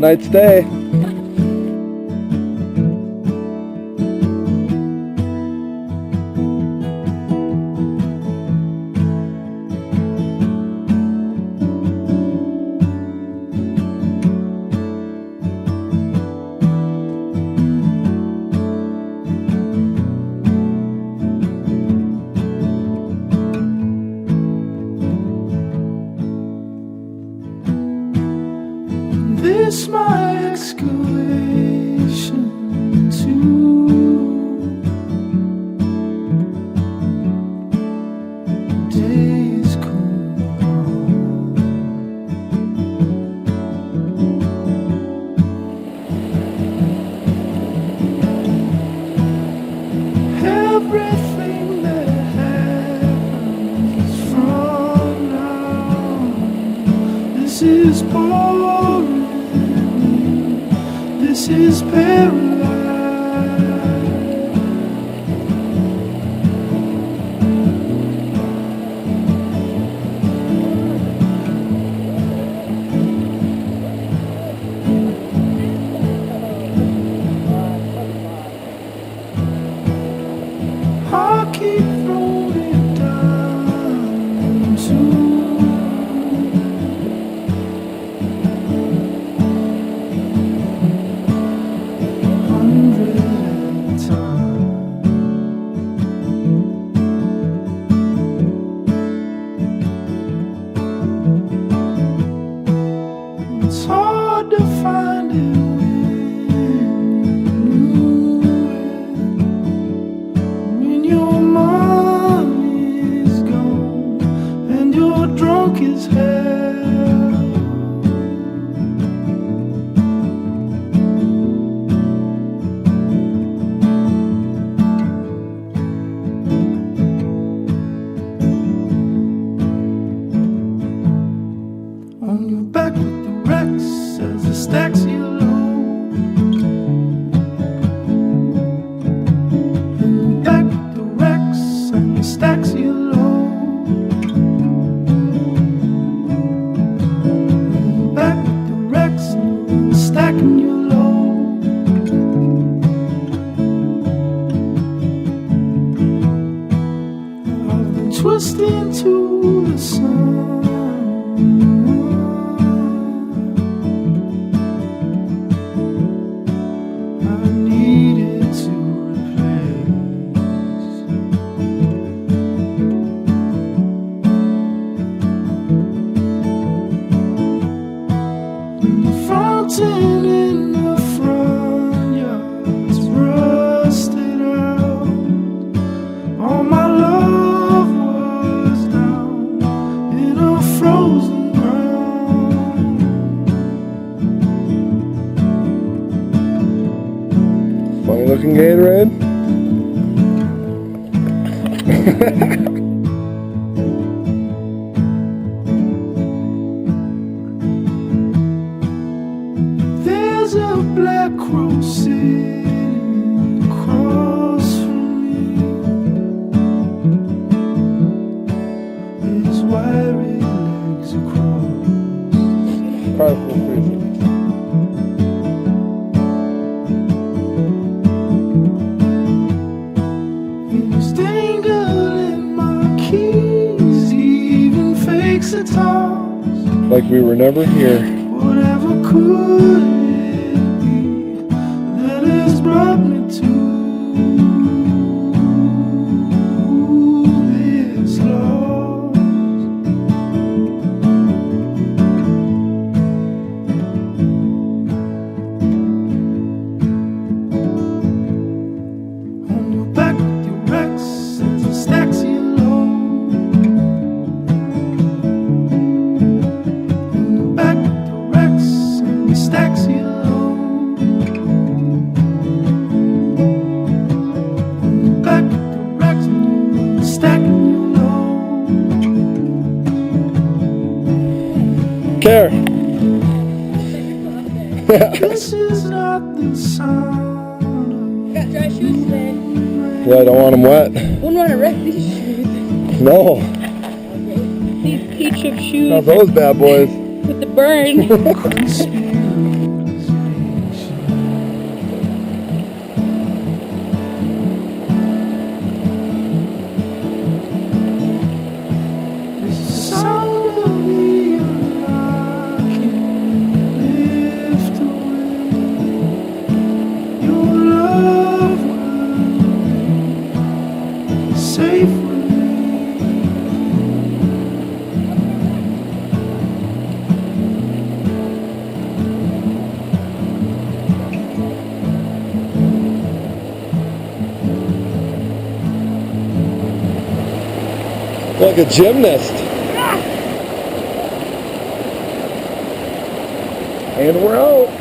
One night stay. This my excavation to days cool on. Everything that happens from now, this is boring. This is paralyzed. I keep throwing it down to it's hard to find it when your money's gone and you're drunk as hell. On your back with the wrecks as the stacks you load. On your back with the wrecks and the stacks you load. On your back with the wrecks and the stacking you load. I've been twisting to the sun. Fountain in the front yard's rusted out. All my love was down in a frozen ground. Funny looking Gatorade. There's a black crow sitting across from me. His wiry legs across. He's dangling my keys. He even fakes a toss. Like we were never here. Whatever could it be that has brought me to this loss? On your back with your wrecks as the stacks you load. On your back with your wrecks and the stacks you load. On your back with your wrecks and the stacking you load. Kerri. This is not the sound Got dry shoes today. Yeah, I don't want them wet. Wouldn't want to wreck these shoes. No, These peach of shoes not those bad boys. with the burn. of conspiracy. like a gymnast. And we're out.